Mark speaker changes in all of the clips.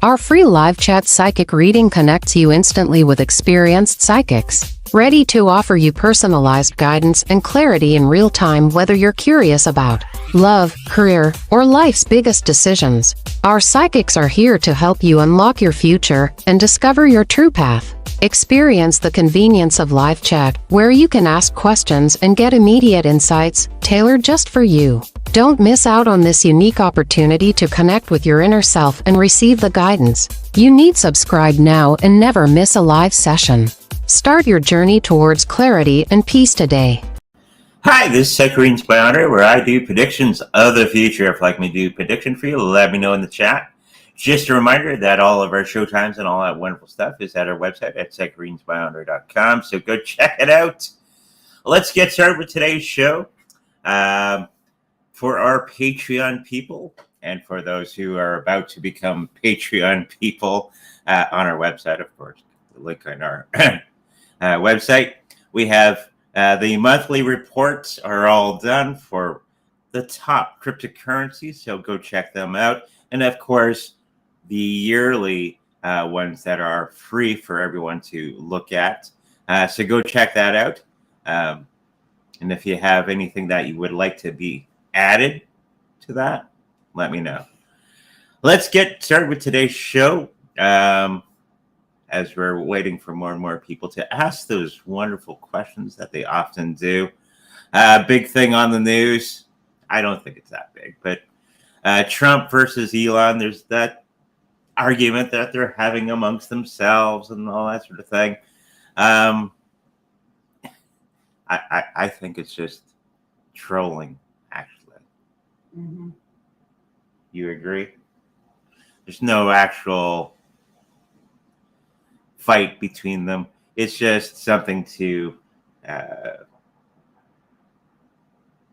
Speaker 1: Our free live chat psychic reading connects you instantly with experienced psychics, ready to offer you personalized guidance and clarity in real time, whether you're curious about love, career, or life's biggest decisions. Our psychics are here to help you unlock your future and discover your true path. Experience the convenience of live chat, where you can ask questions and get immediate insights tailored just for you. Don't miss out on this unique opportunity to connect with your inner self and receive the guidance you need. Subscribe now and never miss a live session. Start your journey towards clarity and peace today.
Speaker 2: Hi, this is Psychic Readings by Andre, where I do predictions of the future. If you'd like me to do a prediction for you, let me know in the chat. Just a reminder that all of our show times and all that wonderful stuff is at our website at psychicreadingsbyandre.com, so go check it out. Let's get started with today's show. For our Patreon people, and for those who are about to become Patreon people, on our website, of course, the link on our website, we have the monthly reports are all done for the top cryptocurrencies, so go check them out. And of course, the yearly ones that are free for everyone to look at. So go check that out. And if you have anything that you would like to be added to that, let me know. Let's get started with today's show. As we're waiting for more and more people to ask those wonderful questions that they often do. Big thing on the news. I don't think it's that big, but Trump versus Elon, there's that argument that they're having amongst themselves and all that sort of thing. I think it's just trolling, actually.
Speaker 3: Mm-hmm.
Speaker 2: You agree? There's no actual fight between them. It's just something to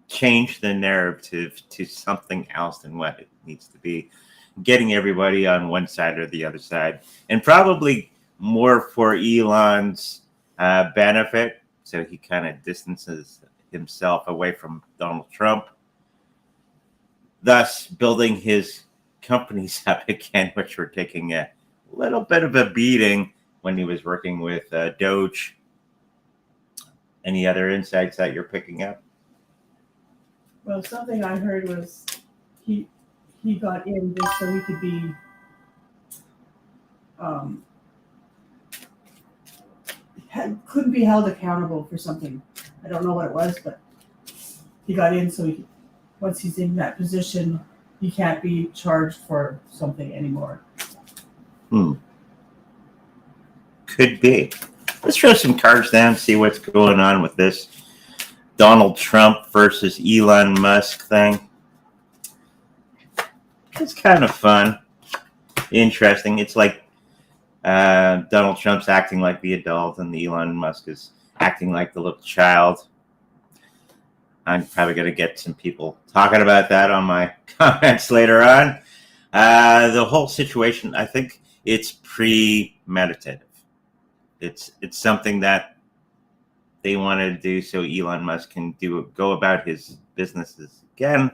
Speaker 2: change the narrative to something else than what it needs to be, getting everybody on one side or the other side, and probably more for Elon's benefit, so he kind of distances himself away from Donald Trump, thus building his companies up again, which were taking a little bit of a beating when he was working with Doge. Any other insights that you're picking up?
Speaker 3: Well, something I heard was he got in just so he could be couldn't be held accountable for something. I don't know what it was, but he got in so once he's in that position, he can't be charged for something anymore.
Speaker 2: Could be. Let's throw some cards down, see what's going on with this Donald Trump versus Elon Musk thing. It's kind of fun, interesting. It's like Donald Trump's acting like the adult and Elon Musk is acting like the little child. I'm probably going to get some people talking about that on my comments later on. The whole situation, I think it's premeditative. It's something that they want to do so Elon Musk can go about his businesses again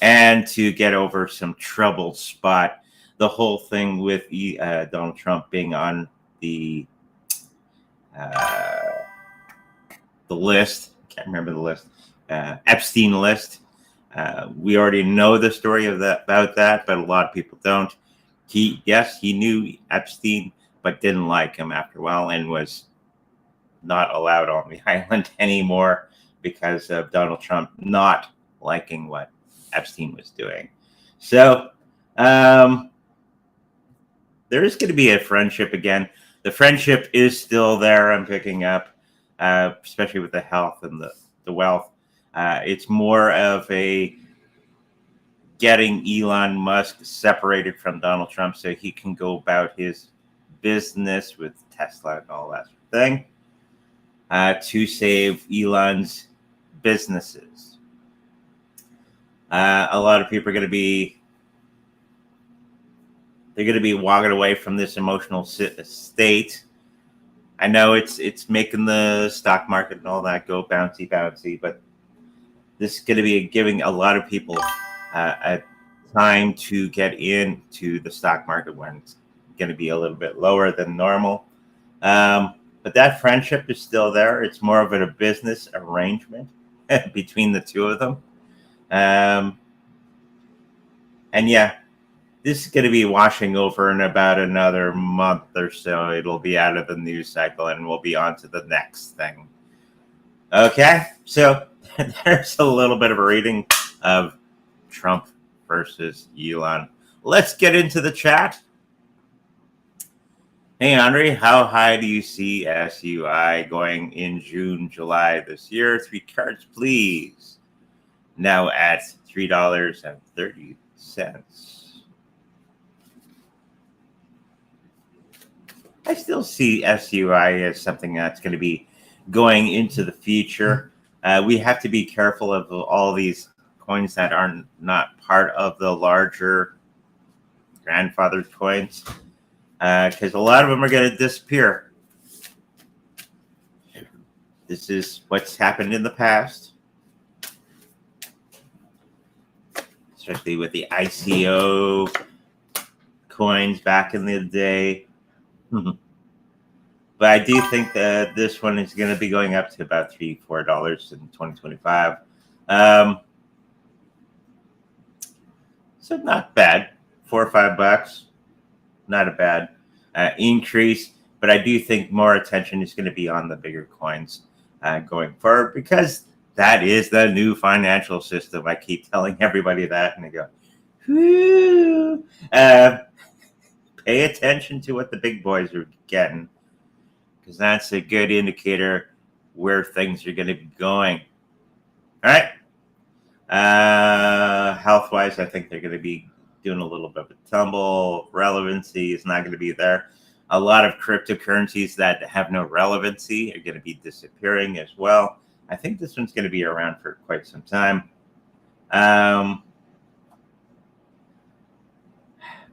Speaker 2: and to get over some troubled spot. The whole thing with Donald Trump being on the list, I can't remember the list, Epstein list. We already know the story about that, but a lot of people don't. He knew Epstein, but didn't like him after a while and was not allowed on the island anymore because of Donald Trump not liking what Epstein was doing. So there is going to be a friendship again. The friendship is still there, I'm picking up, especially with the health and the wealth. It's more of a getting Elon Musk separated from Donald Trump so he can go about his business with Tesla and all that sort of thing to save Elon's businesses. A lot of people are going to be walking away from this emotional state. I know it's making the stock market and all that go bouncy, but this is going to be giving a lot of people a time to get into the stock market when it's going to be a little bit lower than normal. But that friendship is still there. It's more of a business arrangement between the two of them. And yeah, this is going to be washing over in about another month or so. It'll be out of the news cycle and we'll be on to the next thing. Okay, so there's a little bit of a reading of Trump versus Elon. Let's get into the chat. Hey, Andre, how high do you see SUI going in June, July this year? 3 cards, please. Now at $3.30. I still see SUI as something that's going to be going into the future. We have to be careful of all these coins that are not part of the larger grandfather's coins, because a lot of them are going to disappear. This is what's happened in the past, especially with the ICO coins back in the day. But I do think that this one is going to be going up to about $3-4 in 2025. So not bad. $4 or $5, not a bad increase. But I do think more attention is going to be on the bigger coins going forward, because that is the new financial system. I keep telling everybody that, and they go, whoo. Pay attention to what the big boys are getting, because that's a good indicator where things are going to be going. All right. Health-wise, I think they're going to be doing a little bit of a tumble. Relevancy is not going to be there. A lot of cryptocurrencies that have no relevancy are going to be disappearing as well. I think this one's going to be around for quite some time.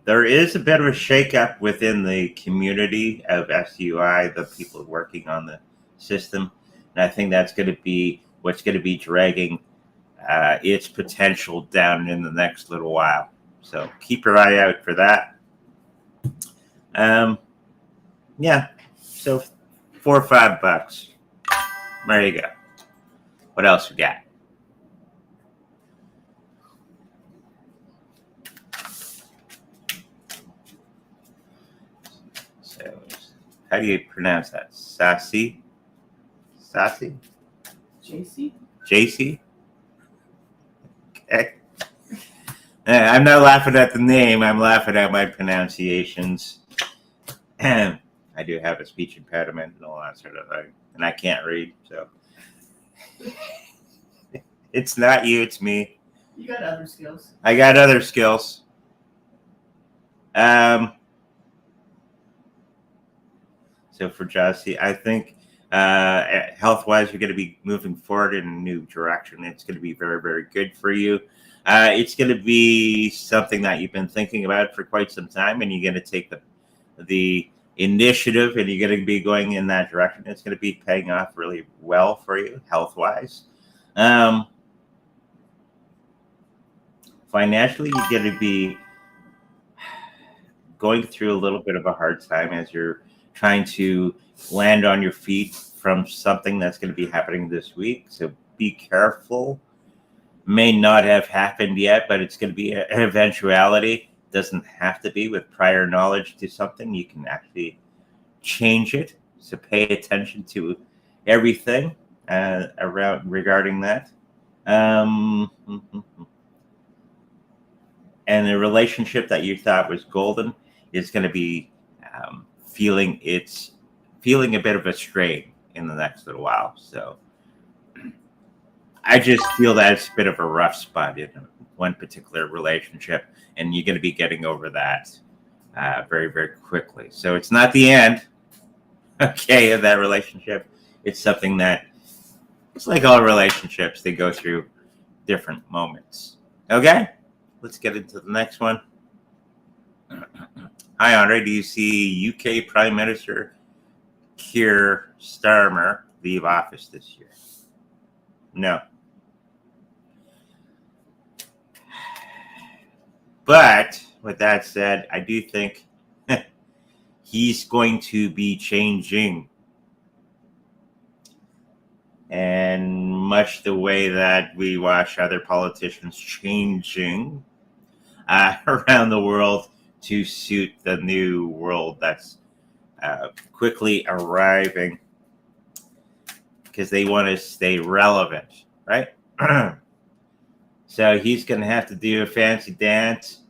Speaker 2: There is a bit of a shakeup within the community of SUI, the people working on the system. And I think that's going to be what's going to be dragging its potential down in the next little while. So keep your eye out for that. Yeah, so $4 or $5. There you go. What else we got? So, how do you pronounce that? Sassy? Sassy?
Speaker 3: JC?
Speaker 2: JC? Okay. I'm not laughing at the name. I'm laughing at my pronunciations. I do have a speech impediment and all that sort of thing. And I can't read, so. It's not you, it's me.
Speaker 3: You got other skills.
Speaker 2: I got other skills. So for Jesse, I think health-wise, you're going to be moving forward in a new direction. It's going to be very, very good for you. It's going to be something that you've been thinking about for quite some time, and you're going to take the initiative, and you're going to be going in that direction. It's going to be paying off really well for you, health-wise. Financially, you're going to be going through a little bit of a hard time as you're trying to land on your feet from something that's going to be happening this week. So be careful. May not have happened yet, but it's going to be an eventuality. Doesn't have to be. With prior knowledge to something, you can actually change it. So pay attention to everything regarding that. And the relationship that you thought was golden is going to be feeling a bit of a strain in the next little while. So I just feel that it's a bit of a rough spot in one particular relationship, and you're going to be getting over that very, very quickly. So it's not the end, okay, of that relationship. It's something that, it's like all relationships, they go through different moments. Okay, let's get into the next one. Hi, Andre. Do you see UK Prime Minister Keir Starmer leave office this year? No. But with that said, I do think he's going to be changing. And much the way that we watch other politicians changing around the world to suit the new world that's quickly arriving, because they want to stay relevant, right? So he's going to have to do a fancy dance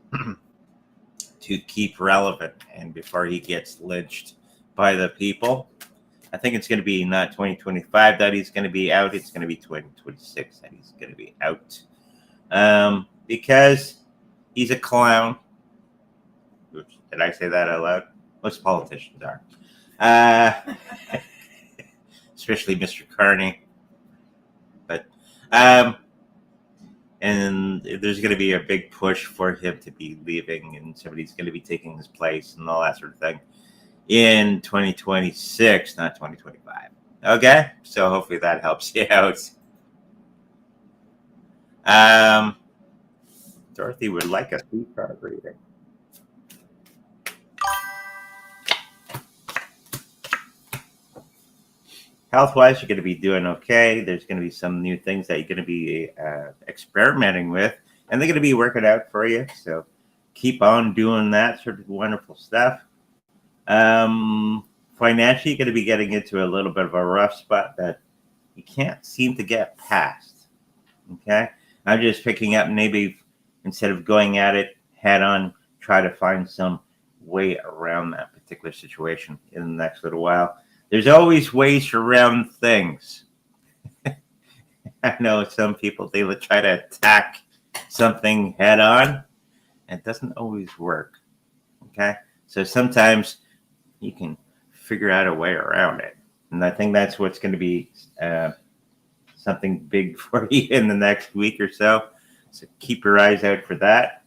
Speaker 2: to keep relevant, and before he gets lynched by the people. I think it's going to be not 2025 that he's going to be out. It's going to be 2026 that he's going to be out. Because he's a clown. Oops, did I say that out loud? Most politicians are. Especially Mr. Carney. But, and there's going to be a big push for him to be leaving, and somebody's going to be taking his place and all that sort of thing in 2026, not 2025. Okay, so hopefully that helps you out. Dorothy would like a sweet card reading. Health-wise, you're going to be doing okay. There's going to be some new things that you're going to be experimenting with, and they're going to be working out for you. So keep on doing that sort of wonderful stuff. Financially, you're going to be getting into a little bit of a rough spot that you can't seem to get past. Okay, I'm just picking up, maybe instead of going at it head on, try to find some way around that particular situation in the next little while. There's always ways around things. I know some people, they will try to attack something head on. It doesn't always work. Okay, so sometimes you can figure out a way around it. And I think that's what's going to be something big for you in the next week or so. So keep your eyes out for that.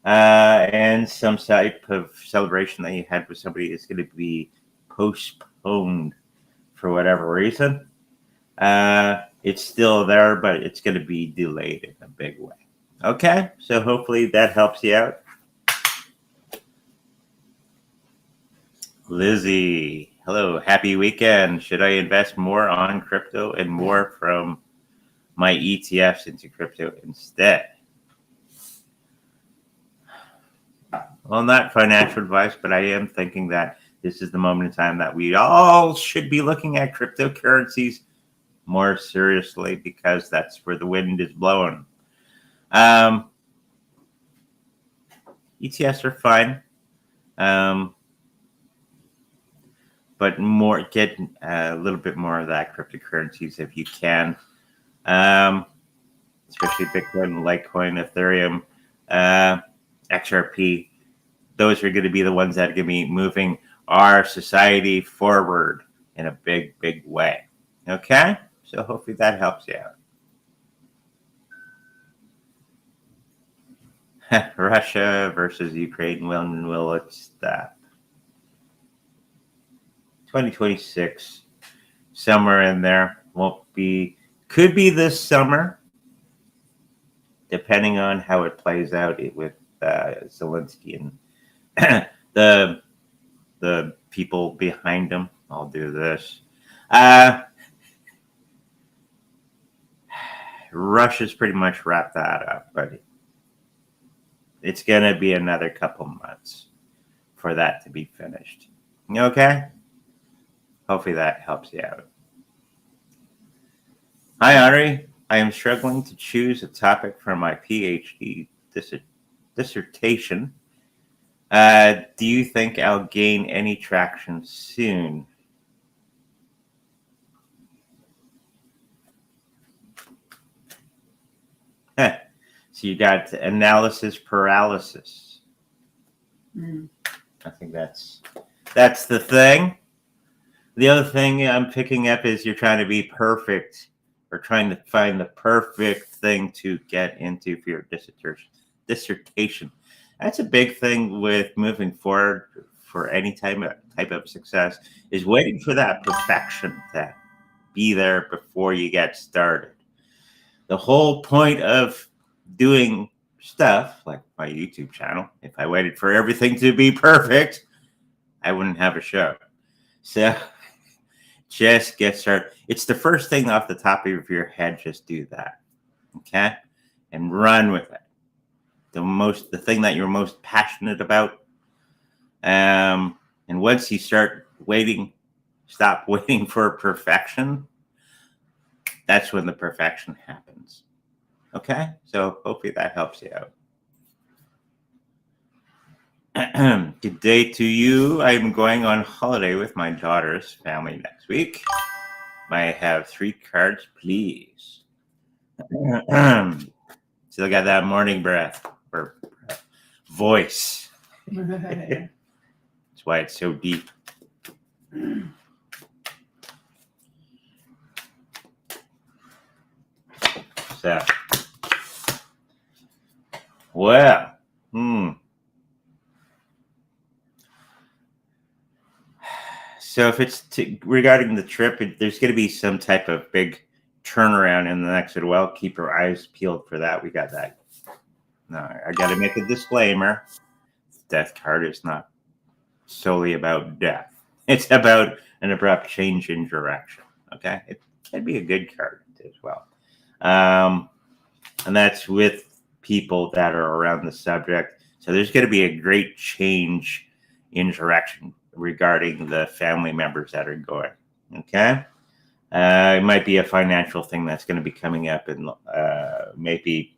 Speaker 2: And some type of celebration that you had with somebody is going to be postponed for whatever reason. It's still there, but it's going to be delayed in a big way. Okay, so hopefully that helps you out. Lizzie, hello, happy weekend. Should I invest more on crypto and more from my ETFs into crypto instead? Well, not financial advice, but I am thinking that this is the moment in time that we all should be looking at cryptocurrencies more seriously, because that's where the wind is blowing. ETFs are fine. But more, get a little bit more of that cryptocurrencies if you can, especially Bitcoin, Litecoin, Ethereum, XRP. Those are going to be the ones that are going to be moving our society forward in a big, big way. Okay? So hopefully that helps you out. Russia versus Ukraine, when will it stop? 2026, somewhere in there. Could be this summer, depending on how it plays out with Zelensky and the people behind him. I'll do this. Russia's pretty much wrapped that up, but it's going to be another couple months for that to be finished. Okay? Hopefully that helps you out. Hi, Ari. I am struggling to choose a topic for my PhD dissertation. Do you think I'll gain any traction soon? So you got analysis paralysis. I think that's the thing. The other thing I'm picking up is you're trying to be perfect, or trying to find the perfect thing to get into for your dissertation. That's a big thing with moving forward for any type of success, is waiting for that perfection to be there before you get started. The whole point of doing stuff like my YouTube channel. If I waited for everything to be perfect, I wouldn't have a show. So just get started. It's the first thing off the top of your head. Just do that. Okay? And run with it. The thing that you're most passionate about. And once you start stop waiting for perfection, that's when the perfection happens. Okay? So hopefully that helps you out. Good day to you. I'm going on holiday with my daughter's family next week. May I have 3 cards, please? Still got that morning breath or voice. That's why it's so deep. So, well, So if it's regarding the trip, there's going to be some type of big turnaround in the next little while. Keep your eyes peeled for that. We got that. No, I got to make a disclaimer. Death card is not solely about death. It's about an abrupt change in direction. Okay? It can be a good card as well. And that's with people that are around the subject. So there's going to be a great change in direction regarding the family members that are going. Okay? It might be a financial thing that's going to be coming up and maybe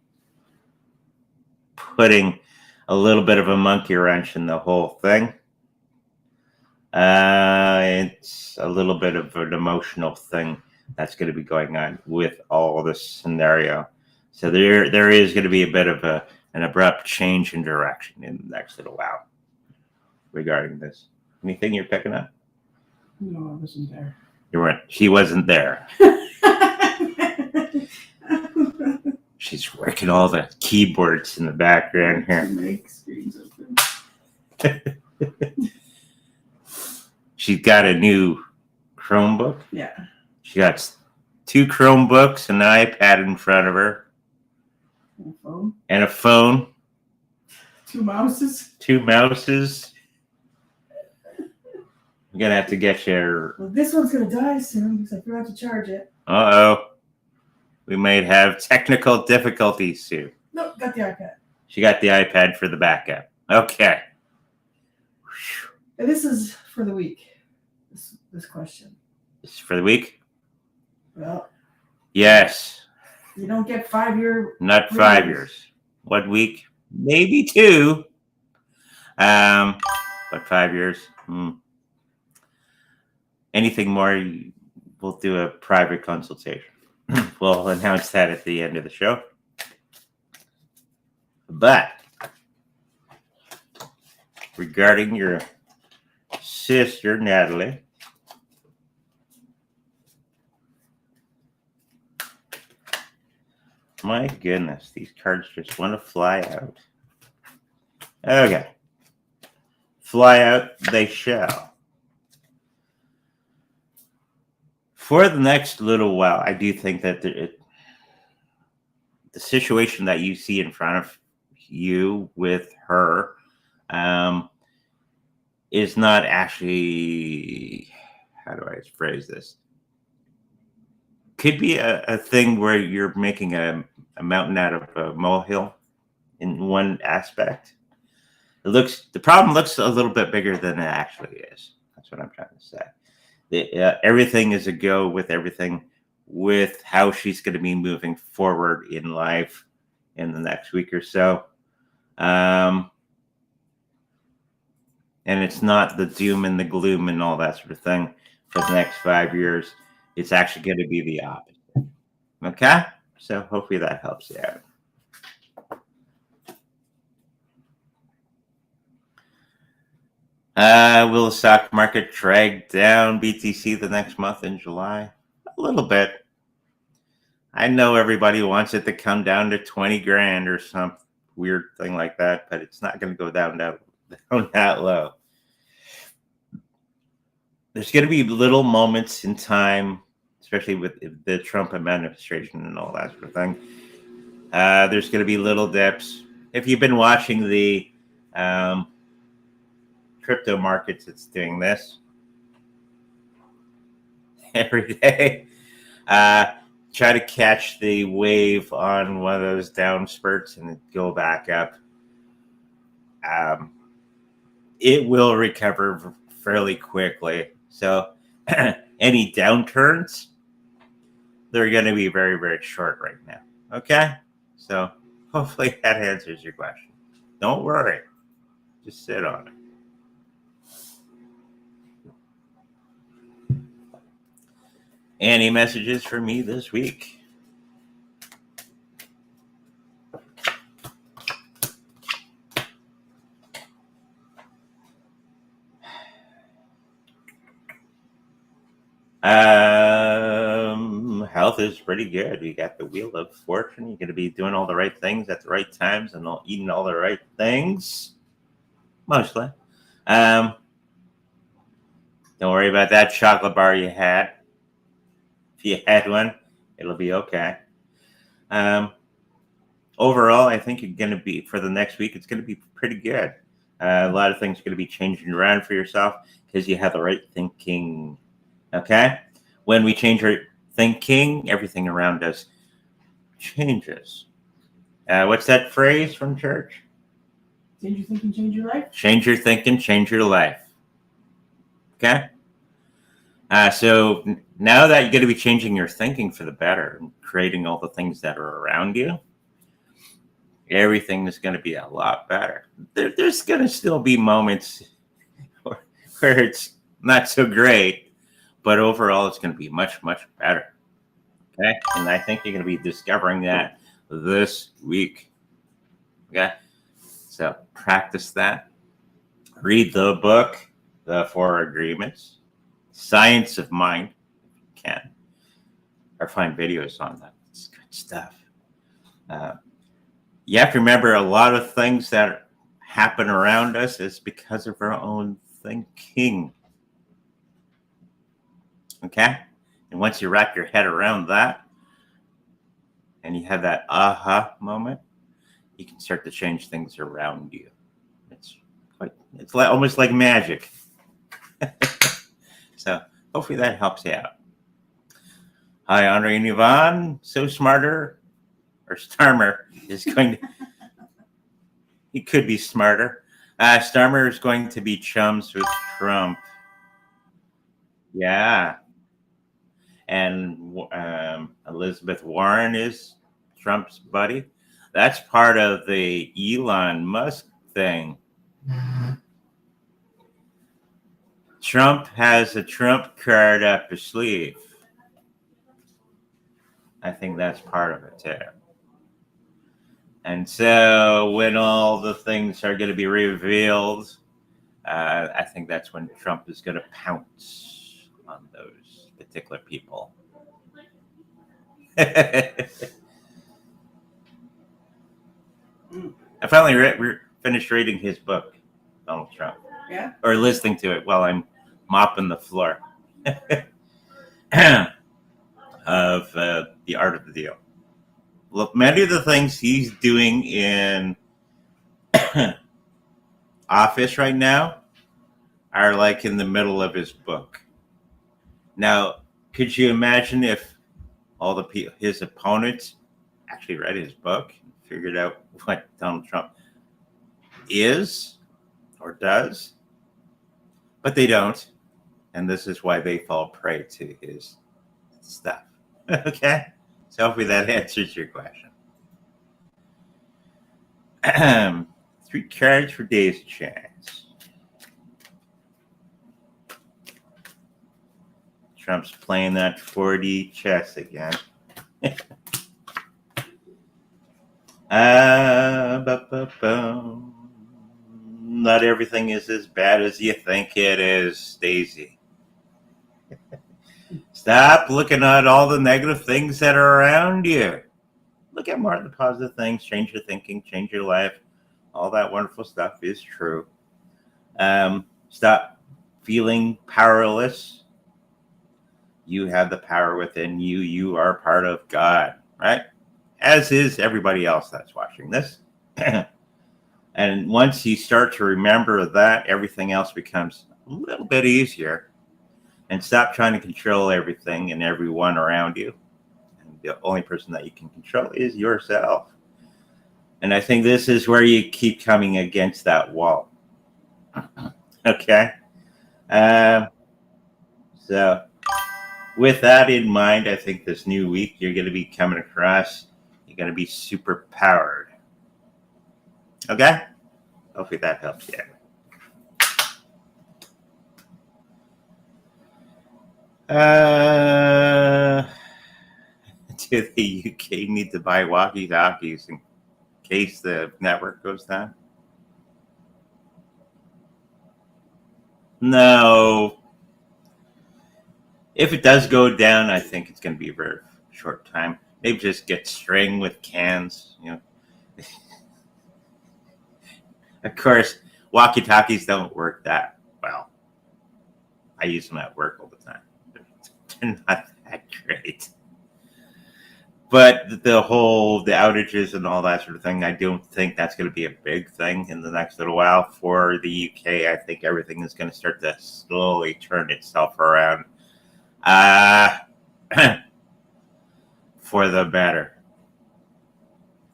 Speaker 2: putting a little bit of a monkey wrench in the whole thing. It's a little bit of an emotional thing that's going to be going on with all this scenario. So there is going to be a bit of an abrupt change in direction in the next little while regarding this. Anything you're picking up?
Speaker 3: No, I wasn't there.
Speaker 2: You weren't. She wasn't there. She's working all the keyboards in the background here.
Speaker 3: Make screens open.
Speaker 2: She's got a new Chromebook.
Speaker 3: Yeah.
Speaker 2: She got 2 Chromebooks, an iPad in front of her,
Speaker 3: And a phone.
Speaker 2: and a phone.
Speaker 3: 2 mouses.
Speaker 2: 2 mouses. I'm gonna have to get you.
Speaker 3: Well, this one's gonna die soon because I forgot to charge it.
Speaker 2: We might have technical difficulties soon.
Speaker 3: Nope, got the iPad.
Speaker 2: She got the iPad for the backup. Okay.
Speaker 3: And this is for the week. This question.
Speaker 2: This is for the week?
Speaker 3: Well,
Speaker 2: Yes.
Speaker 3: you don't get 5-year.
Speaker 2: Not 5 years. 1 week? Maybe 2. But 5 years. Anything more, we'll do a private consultation. We'll announce that at the end of the show. But regarding your sister, Natalie, my goodness, these cards just want to fly out. Okay. Fly out they shall. For the next little while, I do think that the situation that you see in front of you with her is not actually, how do I phrase this? Could be a thing where you're making a mountain out of a molehill in one aspect. The problem looks a little bit bigger than it actually is. That's what I'm trying to say. Everything is a go with everything with how she's going to be moving forward in life in the next week or so. And it's not the doom and the gloom and all that sort of thing for the next 5 years. It's actually going to be the opposite. Okay? So hopefully that helps you out. Will the stock market drag down BTC the next month in July? A little bit. I know everybody wants it to come down to 20 grand or some weird thing like that, but it's not going to go down that low. There's going to be little moments in time, especially with the Trump administration and all that sort of thing. There's going to be little dips, if you've been watching the crypto markets, it's doing this every day. Try to catch the wave on one of those down spurts and go back up. It will recover fairly quickly. So any downturns, they're going to be very, very short right now. Okay? So hopefully that answers your question. Don't worry. Just sit on it. Any messages for me this week? Health is pretty good. You got the wheel of fortune. You're going to be doing all the right things at the right times and eating all the right things. Mostly. Don't worry about that chocolate bar you had. If you had one, it'll be okay. Overall, I think you're going to be, for the next week, it's going to be pretty good. A lot of things are going to be changing around for yourself because you have the right thinking. Okay? When we change our thinking, everything around us changes. What's that phrase from church?
Speaker 3: Change your thinking, change your life.
Speaker 2: Change your thinking, change your life. Okay? So now that you're going to be changing your thinking for the better and creating all the things that are around you, everything is going to be a lot better. There's going to still be moments where it's not so great, but overall it's going to be much, much better. Okay? And I think you're going to be discovering that this week. Okay? So practice that. Read the book, The 4 Agreements, Science of Mind, if you can, or find videos on that. It's good stuff. You have to remember a lot of things that happen around us is because of our own thinking. Okay? And once you wrap your head around that and you have that aha moment, you can start to change things around you. It's like, almost like magic. So hopefully that helps you out. Hi, Andre and Yvonne. So Smarter or Starmer is going to, he could be smarter. Starmer is going to be chums with Trump. Yeah. And Elizabeth Warren is Trump's buddy. That's part of the Elon Musk thing. Trump has a Trump card up his sleeve. I think that's part of it too. And so when all the things are going to be revealed, I think that's when Trump is going to pounce on those particular people. I finally finished reading his book, Donald Trump.
Speaker 3: Yeah.
Speaker 2: Or listening to it while I'm mopping the floor of The Art of the Deal. Look, many of the things he's doing in office right now are like in the middle of his book. Now, could you imagine if all the people, his opponents, actually read his book and figured out what Donald Trump is or does? But they don't. And this is why they fall prey to his stuff. Okay? So hopefully that answers your question. 3 cards for Dave's chance. Trump's playing that 4D chess again. Not everything is as bad as you think it is, Daisy. Stop looking at all the negative things that are around you. Look at more of the positive things. Change your thinking, change your life. All that wonderful stuff is true. Stop feeling powerless. You have the power within you. You are part of God, right? As is everybody else that's watching this. And once you start to remember that, everything else becomes a little bit easier. And stop trying to control everything and everyone around you. And the only person that you can control is yourself. And I think this is where you keep coming against that wall. Okay? So with that in mind, I think this new week you're going to be coming across, you're going to be super powered. Okay? Hopefully that helps you. Do the UK need to buy walkie-talkies in case the network goes down? No. If it does go down, I think it's going to be a very short time. Maybe just get string with cans, you know. Of course, walkie-talkies don't work that well. I use them at work all the time. They're not that great. But the outages and all that sort of thing, I don't think that's going to be a big thing in the next little while. For the UK, I think everything is going to start to slowly turn itself around for the better.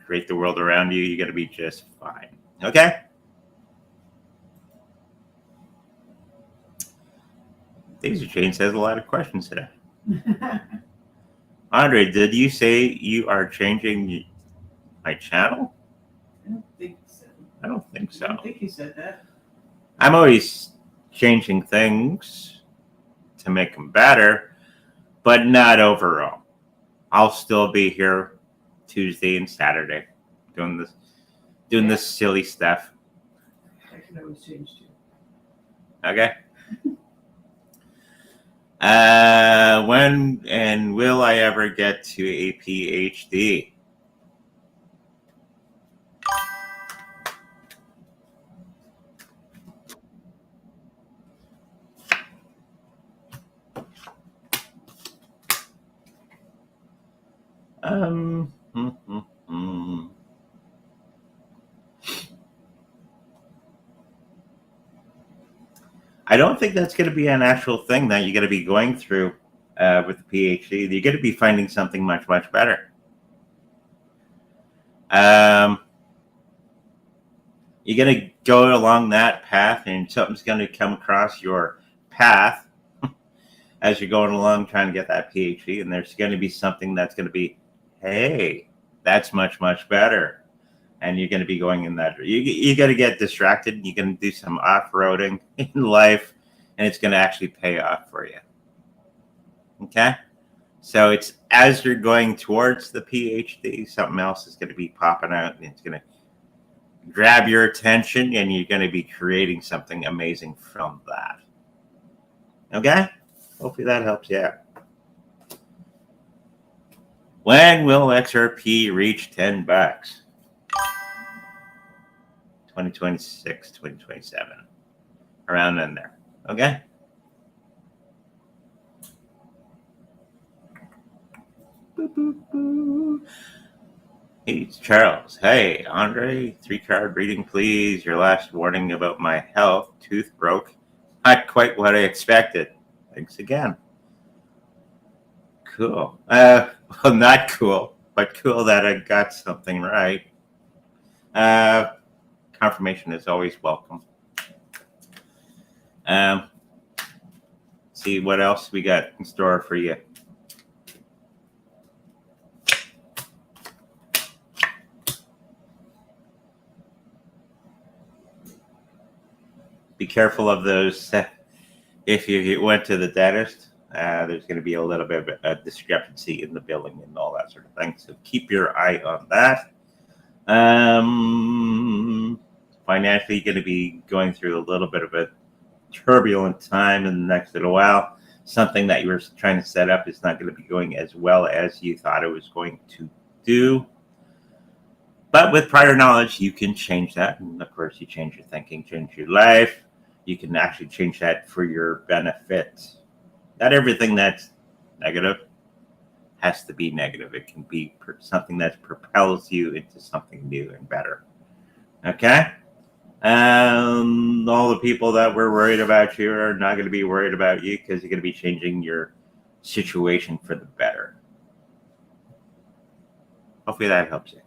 Speaker 2: Create the world around you, you're going to be just fine. Okay? Daisy James has a lot of questions today. Andre, did you say you are changing my channel?
Speaker 3: I don't think so.
Speaker 2: I don't think so.
Speaker 3: I don't think you said that.
Speaker 2: I'm always changing things to make them better, but not overall. I'll still be here Tuesday and Saturday doing this silly stuff.
Speaker 3: I can always change too.
Speaker 2: Okay. When and will I ever get to a PhD? I don't think that's going to be an actual thing that you're going to be going through with the PhD. You're going to be finding something much, much better. You're going to go along that path, and something's going to come across your path as you're going along trying to get that PhD, and there's going to be something that's going to be, hey, that's much, much better. And you're going to be going in that. You got to get distracted. You're going to do some off-roading in life, and it's going to actually pay off for you. Okay? So it's as you're going towards the PhD, something else is going to be popping out, and it's going to grab your attention, and you're going to be creating something amazing from that. Okay? Hopefully that helps you out. When will XRP reach $10? 2026, 2027. Around in there. Okay? Boop, boop, boop. Hey, it's Charles. Hey, Andre, 3-card reading, please. Your last warning about my health. Tooth broke. Not quite what I expected. Thanks again. Cool. Well, not cool, but cool that I got something right. Confirmation is always welcome. See what else we got in store for you. Be careful of those. If you went to the dentist, there's going to be a little bit of a discrepancy in the billing and all that sort of thing. So keep your eye on that. Financially, you're going to be going through a little bit of a turbulent time in the next little while. Something that you were trying to set up is not going to be going as well as you thought it was going to do. But with prior knowledge, you can change that. And of course, you change your thinking, change your life. You can actually change that for your benefit. Not everything that's negative has to be negative. It can be something that propels you into something new and better. Okay? All the people that were worried about you are not going to be worried about you because you're going to be changing your situation for the better. Hopefully that helps you.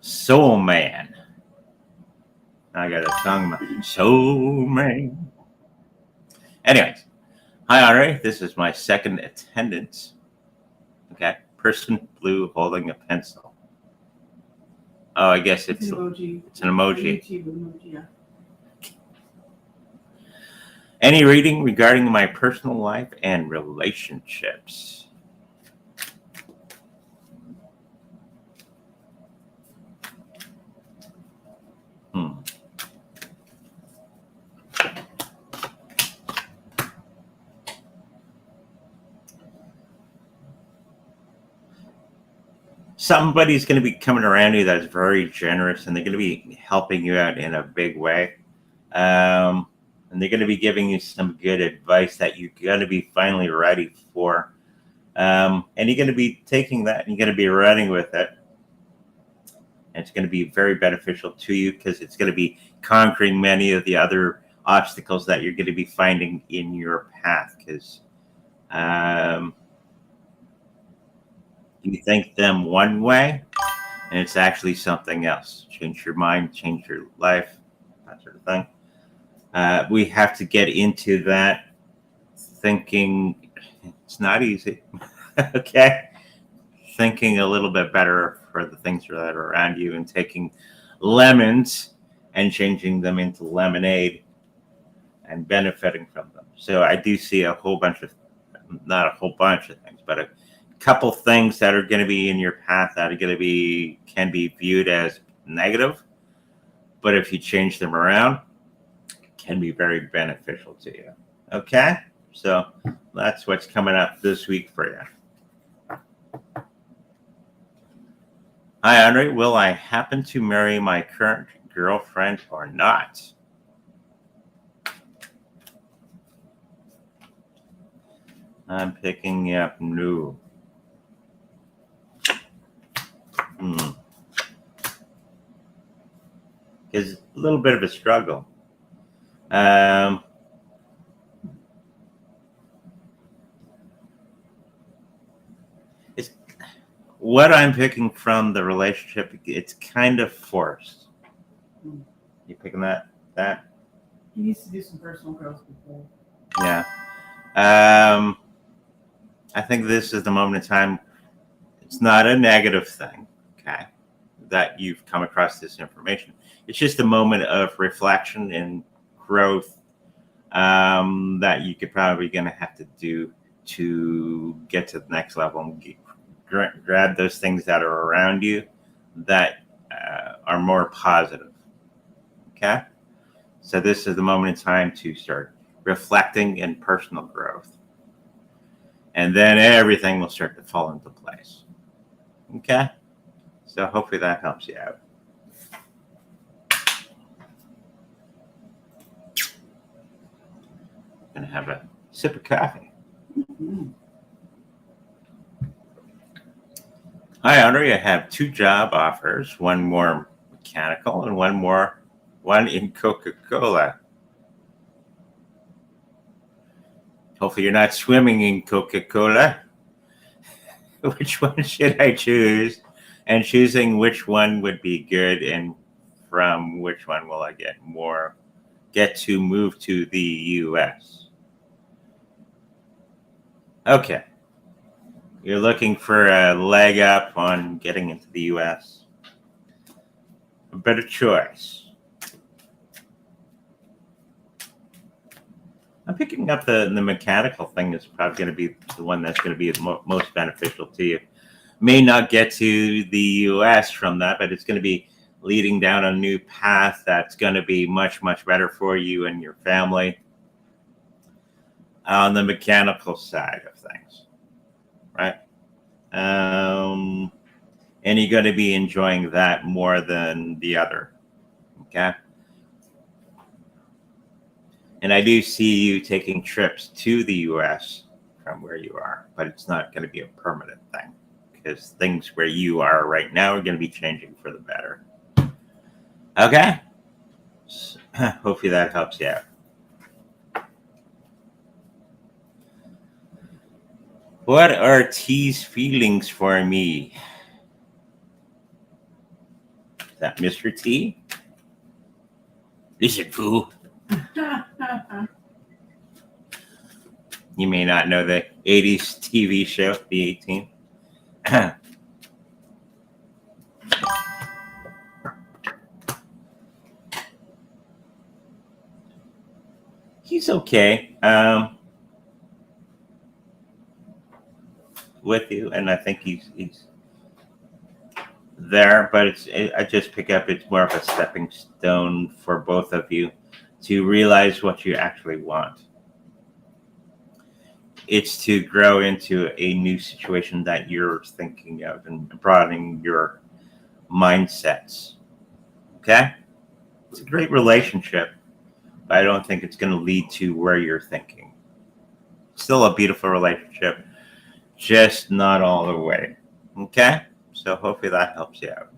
Speaker 2: Soul Man. I got a song. Soul Man. Anyways, hi, Andre. This is my second attendance. Okay. Person blue holding a pencil. Oh, I guess it's
Speaker 3: an emoji.
Speaker 2: It's an emoji.
Speaker 3: YouTube emoji, yeah.
Speaker 2: Any reading regarding my personal life and relationships? Somebody's going to be coming around you that's very generous, and they're going to be helping you out in a big way. And they're going to be giving you some good advice that you're going to be finally ready for. And you're going to be taking that and you're going to be running with it. And it's going to be very beneficial to you because it's going to be conquering many of the other obstacles that you're going to be finding in your path. Because you think them one way, and it's actually something else. Change your mind, change your life, that sort of thing. We have to get into that thinking. It's not easy. Okay. Thinking a little bit better for the things that are around you and taking lemons and changing them into lemonade and benefiting from them. So I do see a whole bunch of, not a whole bunch of things, but a couple things that are going to be in your path that are going to be, can be viewed as negative. But if you change them around, it can be very beneficial to you. Okay? So that's what's coming up this week for you. Hi, Andre. Will I happen to marry my current girlfriend or not? I'm picking up no. It's a little bit of a struggle. It's what I'm picking from the relationship. It's kind of forced. You picking that?
Speaker 3: He needs to do some personal growth before.
Speaker 2: Yeah. I think this is the moment in time. It's not a negative thing, okay, that you've come across this information. It's just a moment of reflection and growth that you could probably going to have to do to get to the next level and grab those things that are around you that are more positive. Okay? So this is the moment in time to start reflecting in personal growth. And then everything will start to fall into place. Okay? So hopefully that helps you out. Gonna have a sip of coffee. Mm-hmm. Hi, Andre. I have 2 job offers, one more mechanical and one in Coca-Cola. Hopefully you're not swimming in Coca-Cola. Which one should I choose? And choosing which one would be good and from which one will I get to move to the U.S. Okay. You're looking for a leg up on getting into the U.S. A better choice. I'm picking up the mechanical thing is probably going to be the one that's going to be the most beneficial to you. May not get to the U.S. from that, but it's going to be leading down a new path that's going to be much, much better for you and your family on the mechanical side of things, right? And you're going to be enjoying that more than the other, okay? And I do see you taking trips to the U.S. from where you are, but it's not going to be a permanent thing, because things where you are right now are going to be changing for the better. Okay? So, hopefully that helps you out. What are T's feelings for me? Is that Mr. T? Listen, fool. You may not know the 80s TV show, The 18. He's okay with you, and I think he's there, but I just pick up it's more of a stepping stone for both of you to realize what you actually want. It's to grow into a new situation that you're thinking of and broadening your mindsets. Okay? It's a great relationship, but I don't think it's going to lead to where you're thinking. Still a beautiful relationship, just not all the way. Okay? So hopefully that helps you out.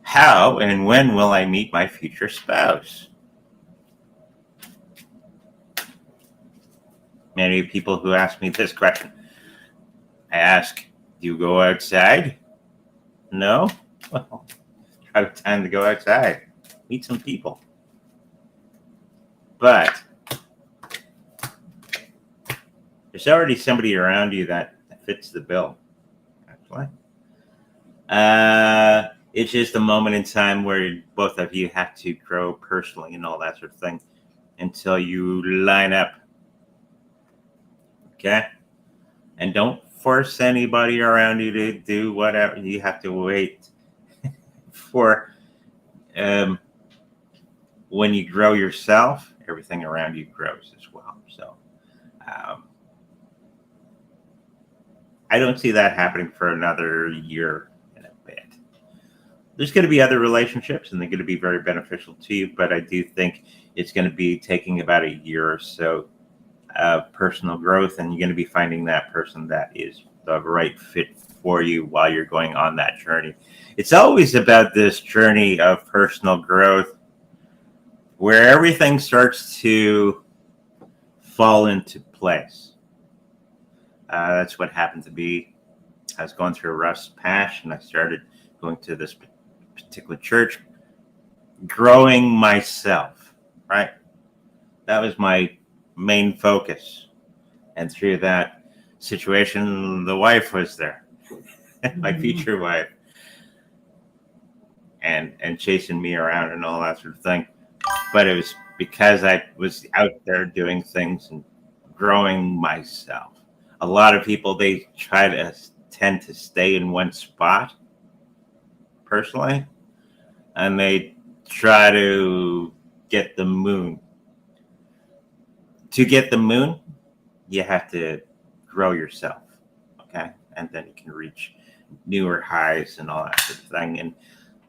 Speaker 2: How and when will I meet my future spouse? Many people who ask me this question, I ask, do you go outside? No? Well, try to time to go outside. Meet some people. But there's already somebody around you that fits the bill, actually. It's just a moment in time where both of you have to grow personally and all that sort of thing until you line up. Okay? And don't force anybody around you to do whatever. You have to wait for when you grow yourself, everything around you grows as well. So I don't see that happening for another year and a bit. There's going to be other relationships, and they're going to be very beneficial to you, but I do think it's going to be taking about a year or so of personal growth, and you're going to be finding that person that is the right fit for you while you're going on that journey. It's always about this journey of personal growth where everything starts to fall into place. That's what happened to me. I was going through a rough patch, and I started going to this particular church, growing myself, right? That was my main focus. And through that situation, the wife was there, my future wife, and chasing me around and all that sort of thing. But it was because I was out there doing things and growing myself. A lot of people, they tend to stay in one spot personally, and they try to get the moon. To get the moon, you have to grow yourself, okay? And then you can reach newer highs and all that sort of thing.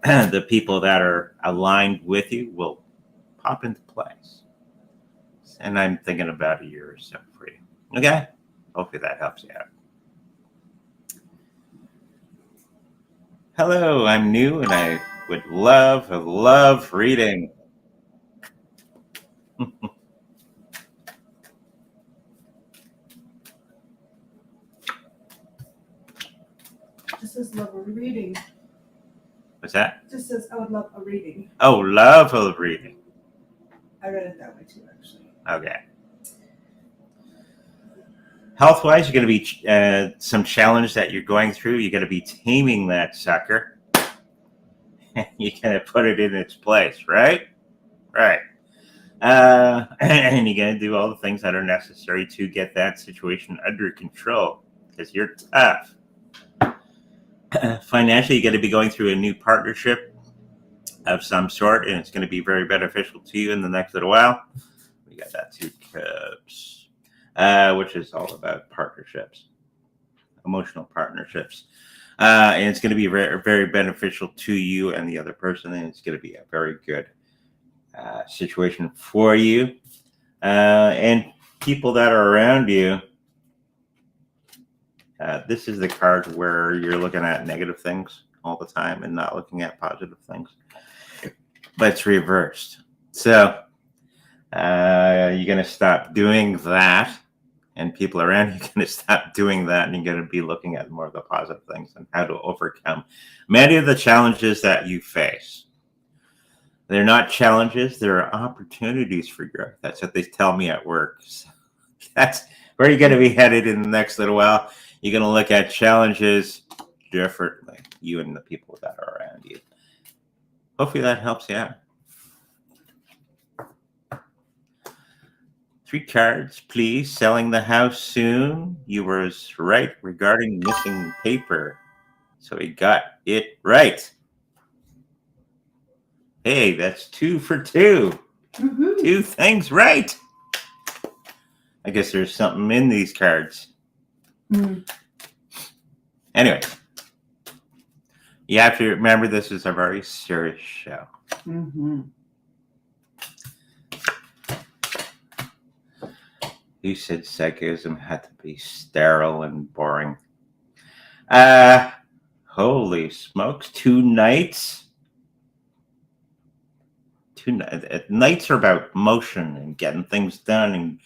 Speaker 2: And the people that are aligned with you will pop into place. And I'm thinking about a year or so for you, okay? Hopefully that helps you out. Hello, I'm new, and I would love reading.
Speaker 3: Just says love a reading.
Speaker 2: What's that?
Speaker 3: Just says I would love a reading.
Speaker 2: Oh, love of reading.
Speaker 3: I read it that way too, actually.
Speaker 2: Okay. Health-wise, you're going to be some challenge that you're going through. You're going to be taming that sucker. You're going to put it in its place, right? Right. And you're going to do all the things that are necessary to get that situation under control because you're tough. Financially, you're going to be going through a new partnership of some sort, and it's going to be very beneficial to you in the next little while. We got that 2 cups, which is all about partnerships, emotional partnerships. And it's going to be very, very beneficial to you and the other person, and it's going to be a very good situation for you. And people that are around you, This is the card where you're looking at negative things all the time and not looking at positive things. But it's reversed. So you're going to stop doing that. And people around you are going to stop doing that. And you're going to be looking at more of the positive things and how to overcome many of the challenges that you face. They're not challenges. They're opportunities for growth. That's what they tell me at work. So that's where you're going to be headed in the next little while. You're going to look at challenges differently, you and the people that are around you. Hopefully that helps you out. 3 cards, please. Selling the house soon. You were right regarding missing paper. So he got it right. Hey, that's 2 for 2.
Speaker 3: Woohoo.
Speaker 2: 2 things right. I guess there's something in these cards. Anyway, you have to remember this is a very serious show. You said psychism had to be sterile and boring. Holy smokes, 2 nights. 2 nights are about motion and getting things done and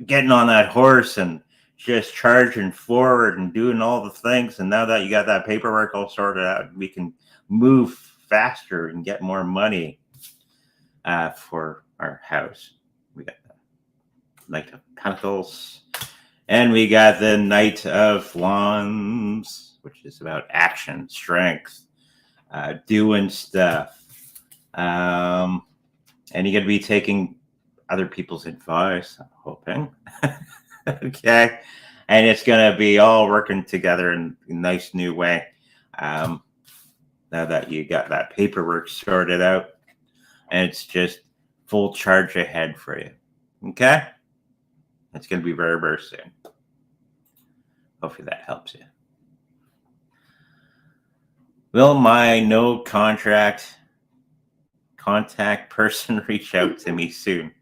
Speaker 2: getting on that horse and just charging forward and doing all the things. And now that you got that paperwork all sorted out, we can move faster and get more money for our house. We got the Knight of Pentacles, and we got the Knight of Wands, which is about action, strength, doing stuff. And you're going to be taking other people's advice, I'm hoping. Okay. And it's going to be all working together in a nice new way. Now that you got that paperwork sorted out, and it's just full charge ahead for you. Okay. It's going to be very, very soon. Hopefully that helps you. Will my no contact person reach out to me soon?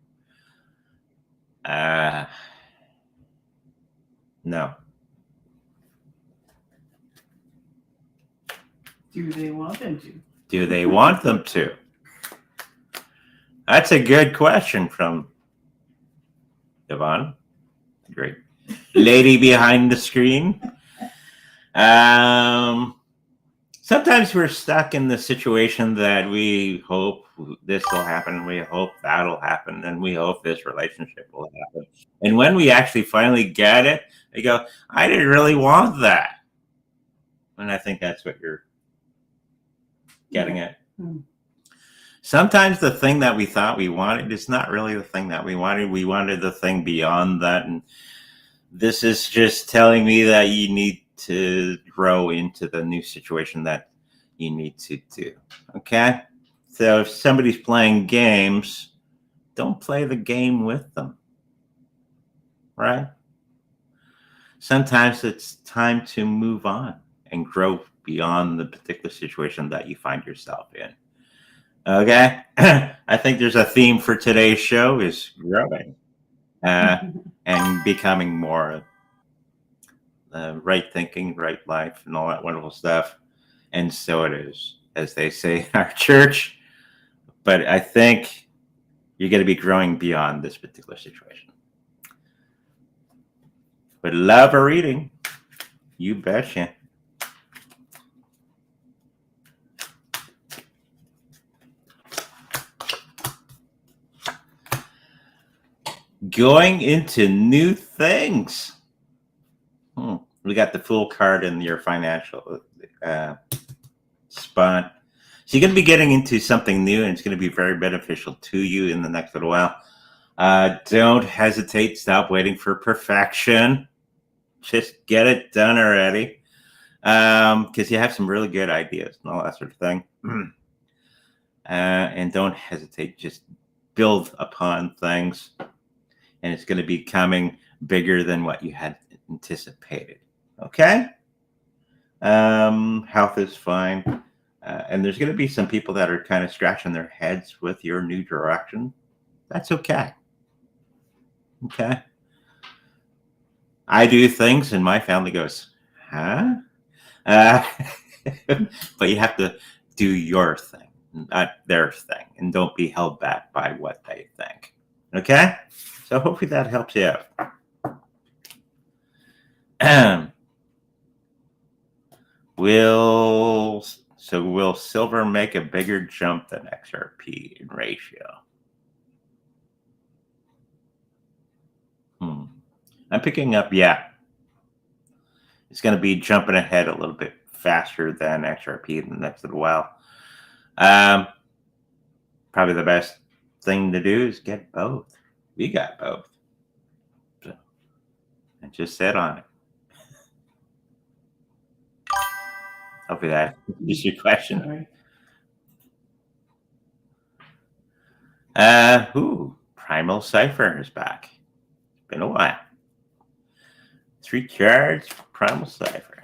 Speaker 2: No.
Speaker 3: Do they want them to?
Speaker 2: Do they want them to? That's a good question from Yvonne. Great lady behind the screen. Sometimes we're stuck in the situation that we hope this will happen, we hope that'll happen, and we hope this relationship will happen. And when we actually finally get it, we go, I didn't really want that. And I think that's what you're getting at. Sometimes the thing that we thought we wanted is not really the thing that we wanted. We wanted the thing beyond that. And this is just telling me that you need to grow into the new situation that you need to do. Okay? So if somebody's playing games, don't play the game with them. Right? Sometimes it's time to move on and grow beyond the particular situation that you find yourself in. Okay? I think there's a theme for today's show is growing and becoming more right thinking, right life, and all that wonderful stuff. And so it is, as they say in our church. But I think you're going to be growing beyond this particular situation. But love a reading. You betcha. Going into new things. We got the Fool card in your financial spot. So you're going to be getting into something new, and it's going to be very beneficial to you in the next little while. Don't hesitate. Stop waiting for perfection. Just get it done already. Because you have some really good ideas and all that sort of thing. And don't hesitate. Just build upon things. And it's going to be coming bigger than what you had anticipated. Okay? Health is fine. And there's going to be some people that are kind of scratching their heads with your new direction. That's okay. Okay? I do things and my family goes, Huh? Uh, but you have to do your thing, not their thing, and don't be held back by what they think. Okay? So hopefully that helps you out. Will silver make a bigger jump than XRP in ratio? I'm picking up, yeah. It's going to be jumping ahead a little bit faster than XRP in the next little while. Probably the best thing to do is get both. We got both. So, I just said on it. Hopefully that is your question. Primal Cipher is back. It's been a while. 3 cards for Primal Cipher.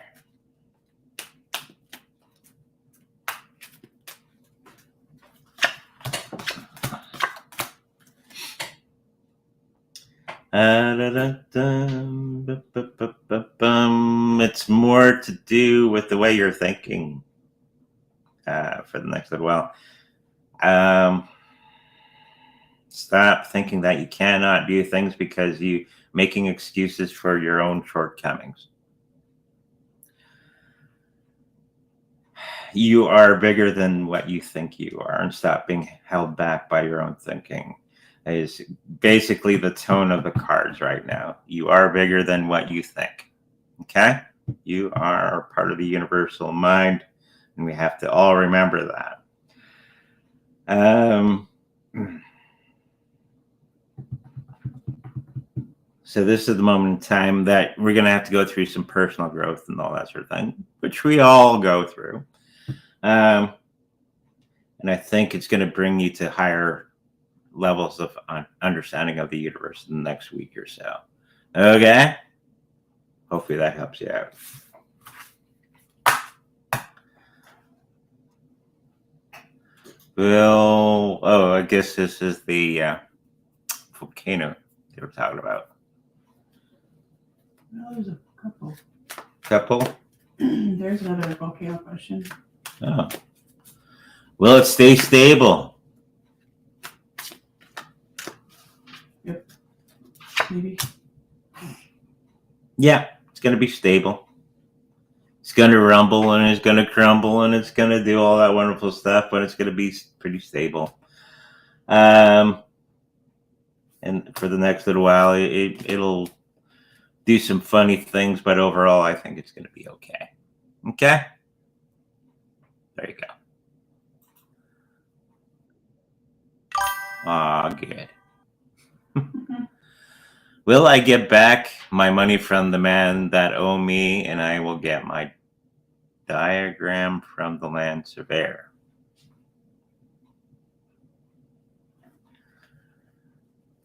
Speaker 2: It's more to do with the way you're thinking for the next little while. Stop thinking that you cannot do things because you making excuses for your own shortcomings. You are bigger than what you think you are, and stop being held back by your own thinking. Is basically the tone of the cards right now. You are bigger than what you think. Okay? You are part of the universal mind, and we have to all remember that. So this is the moment in time that we're going to have to go through some personal growth and all that sort of thing, which we all go through. And I think it's going to bring you to higher levels of understanding of the universe in the next week or so. Okay? Hopefully that helps you out. Well, I guess this is the volcano they were talking about.
Speaker 3: No, there's a couple.
Speaker 2: Couple?
Speaker 3: There's another volcano question.
Speaker 2: Oh. Will it stay stable?
Speaker 3: Yep. Maybe.
Speaker 2: Yeah, it's going to be stable. It's going to rumble and it's going to crumble and it's going to do all that wonderful stuff, but it's going to be pretty stable. And for the next little while, it'll do some funny things, but overall, I think it's going to be okay. Okay? There you go. Ah, good. Will I get back my money from the man that owe me, and I will get my diagram from the land surveyor?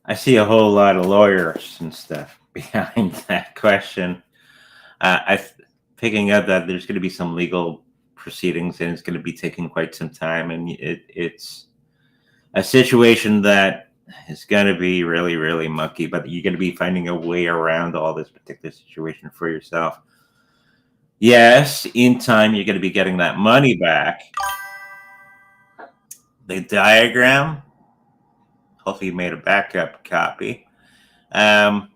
Speaker 2: I see a whole lot of lawyers and stuff behind that question. I'm picking up that there's going to be some legal proceedings, and it's going to be taking quite some time, and it's a situation that is going to be really, really mucky, but you're going to be finding a way around all this particular situation for yourself. Yes, in time, you're going to be getting that money back. The diagram, hopefully you made a backup copy. Again,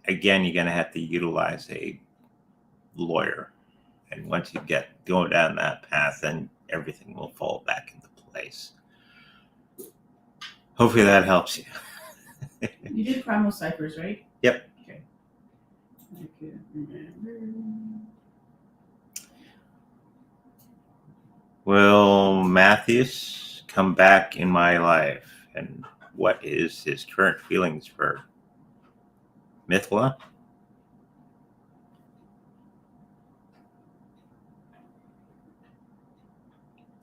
Speaker 2: you're going to have to utilize a lawyer. And once you get going down that path, then everything will fall back into place. Hopefully that helps you.
Speaker 3: You did Primal Ciphers, right?
Speaker 2: Yep.
Speaker 3: Okay. I can't remember.
Speaker 2: Will Matthews come back in my life? And what is his current feelings for Mithla?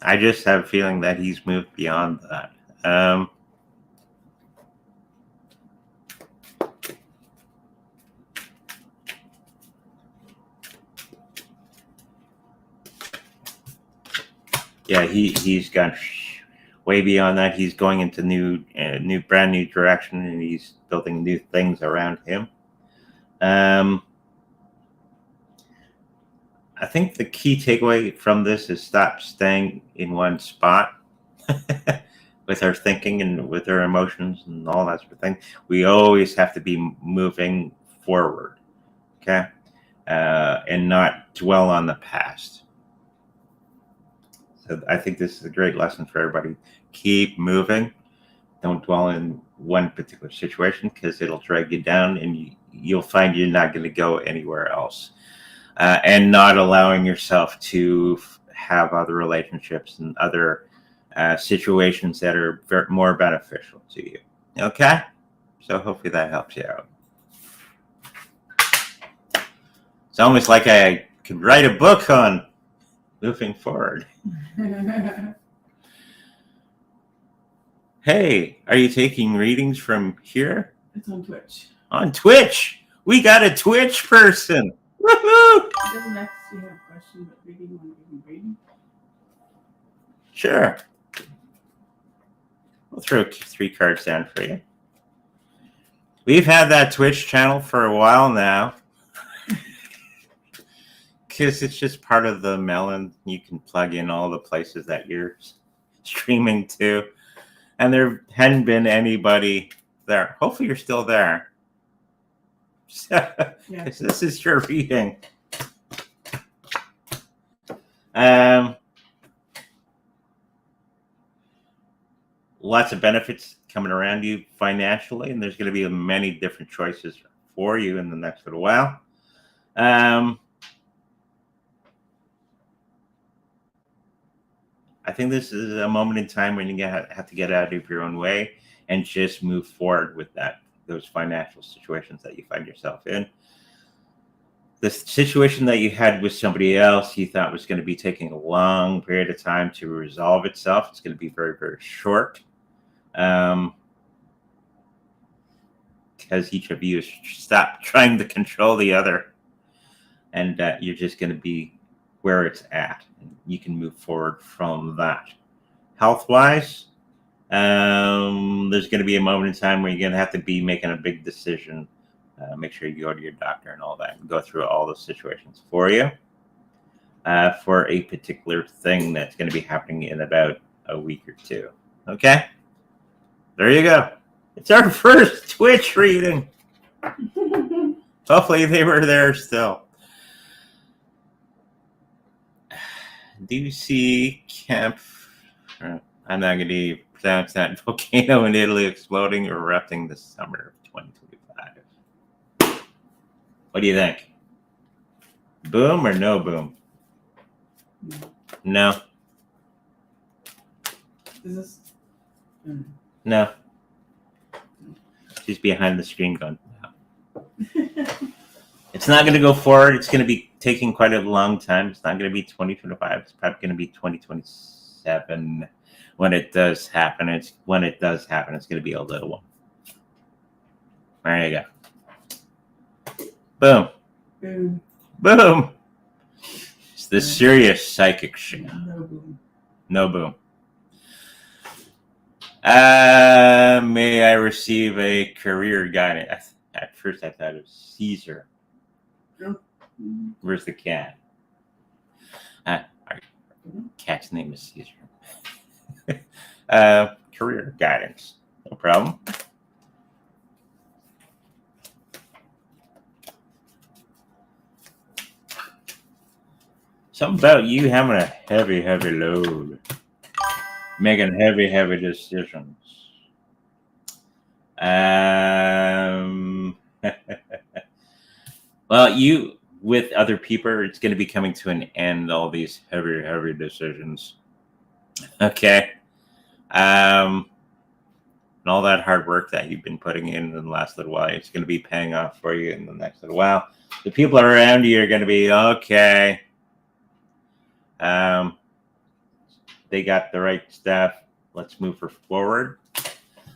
Speaker 2: I just have a feeling that he's moved beyond that. Yeah, he's gone way beyond that. He's going into brand new direction, and he's building new things around him. I think the key takeaway from this is stop staying in one spot with our thinking and with our emotions and all that sort of thing. We always have to be moving forward, okay? And not dwell on the past. So I think this is a great lesson for everybody. Keep moving. Don't dwell in one particular situation because it'll drag you down and you'll find you're not going to go anywhere else. And not allowing yourself to have other relationships and other situations that are more beneficial to you. Okay? So hopefully that helps you out. It's almost like I could write a book on moving forward. Hey, are you taking readings from here?
Speaker 3: It's on Twitch.
Speaker 2: On Twitch? We got a Twitch person. Woohoo!
Speaker 3: It doesn't actually have a question, but reading when giving reading.
Speaker 2: Sure. We'll throw 3 cards down for you. We've had that Twitch channel for a while now. Because it's just part of the Melon. You can plug in all the places that you're streaming to. And there hadn't been anybody there. Hopefully you're still there. Yeah. This is your reading. Lots of benefits coming around you financially, and there's going to be many different choices for you in the next little while. I think this is a moment in time when you have to get out of your own way and just move forward with those financial situations that you find yourself in. The situation that you had with somebody else you thought was going to be taking a long period of time to resolve itself. It's going to be very, very short. Because each of you stop trying to control the other. And you're just going to be where it's at. And you can move forward from that. Health-wise, there's going to be a moment in time where you're going to have to be making a big decision. Make sure you go to your doctor and all that and go through all those situations for you for a particular thing that's going to be happening in about a week or 2. Okay? There you go. It's our first Twitch reading. Hopefully they were there still. Do you see Camp... I'm not going to pronounce that. Volcano in Italy exploding or erupting this summer of 2025. What do you think? Boom or no boom? No.
Speaker 3: Is this?
Speaker 2: No. She's behind the screen going, no. It's not going to go forward. It's going to be taking quite a long time. It's not going to be 2025. It's probably going to be 2027 when it does happen. When it does happen, it's going to be a little one. There you go. Boom.
Speaker 3: Boom.
Speaker 2: Boom. It's the serious psychic shit.
Speaker 3: No boom.
Speaker 2: No boom. May I receive a career guidance? At first I thought it was Caesar. Where's the cat? Our cat's name is Caesar. Career guidance. No problem. Something about you having a heavy, heavy load. Making heavy, heavy decisions. Well, you, with other people, it's going to be coming to an end, all these heavy, heavy decisions. Okay. And all that hard work that you've been putting in the last little while, it's going to be paying off for you in the next little while. The people around you are going to be, okay. They got the right stuff. Let's move forward.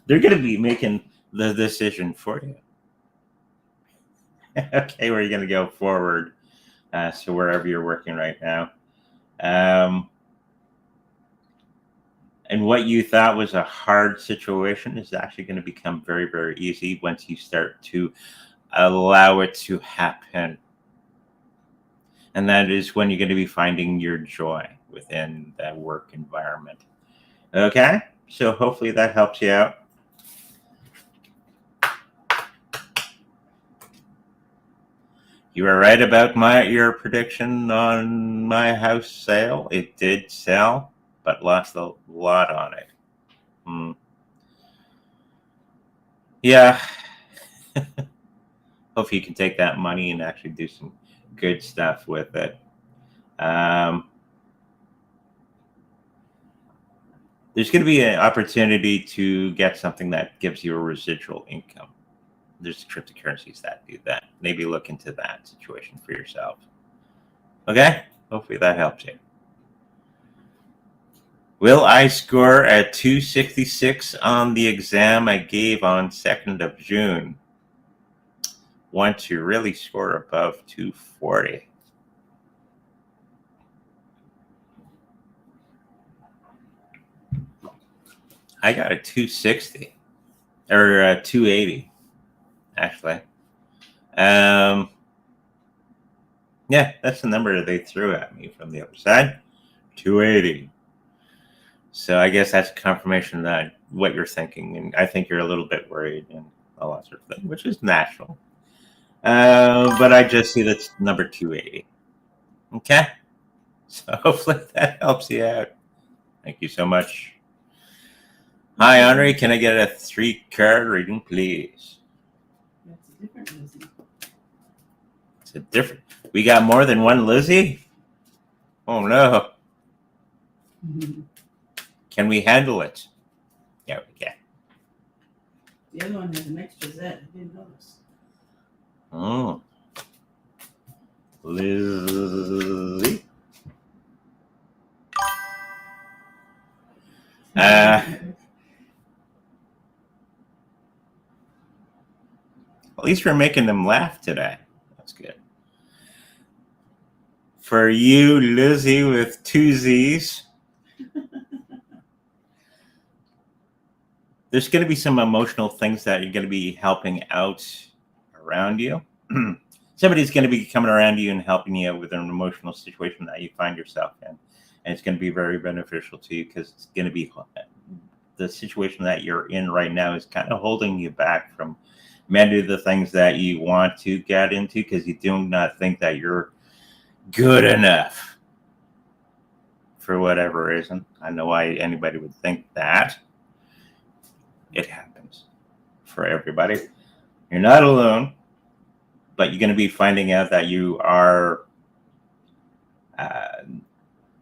Speaker 2: They're going to be making the decision for you. Okay, where are you going to go forward? So wherever you're working right now. And what you thought was a hard situation is actually going to become very, very easy once you start to allow it to happen. And that is when you're going to be finding your joy within that work environment. Okay? So hopefully that helps you out. You were right about your prediction on my house sale. It did sell, but lost a lot on it. Yeah. Hopefully you can take that money and actually do some good stuff with it. There's going to be an opportunity to get something that gives you a residual income. There's cryptocurrencies that do that. Maybe look into that situation for yourself. Okay? Hopefully that helps you. Will I score at 266 on the exam I gave on 2nd of June? Want to really score above 240. I got a 260 or a 280, actually. Yeah, that's the number they threw at me from the other side, 280. So I guess that's confirmation that what you're thinking, and I think you're a little bit worried and all that sort of thing, which is natural. But I just see that's number 280. Okay, so hopefully that helps you out. Thank you so much. Hi, Henri. Can I get a 3-card reading, please?
Speaker 3: That's a different Lizzie.
Speaker 2: It's a different. We got more than one Lizzie? Oh, no. Can we handle it? Yeah, we can.
Speaker 3: The other one has an extra Z. I didn't notice.
Speaker 2: Oh. Lizzie. At least we're making them laugh today. That's good. For you, Lizzie, with 2 Z's, there's going to be some emotional things that you're going to be helping out around you. Somebody's going to be coming around you and helping you with an emotional situation that you find yourself in. And it's going to be very beneficial to you because it's going to be the situation that you're in right now is kind of holding you back from many of the things that you want to get into because you do not think that you're good enough for whatever reason. I know why anybody would think that. It happens for everybody. You're not alone, but you're going to be finding out that you are,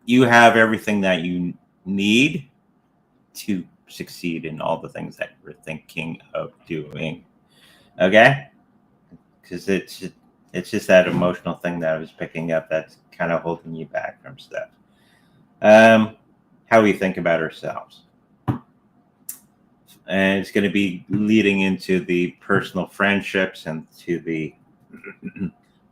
Speaker 2: you have everything that you need to succeed in all the things that you're thinking of doing. Okay? Because it's just that emotional thing that I was picking up that's kind of holding you back from stuff. How we think about ourselves. And it's going to be leading into the personal friendships and to the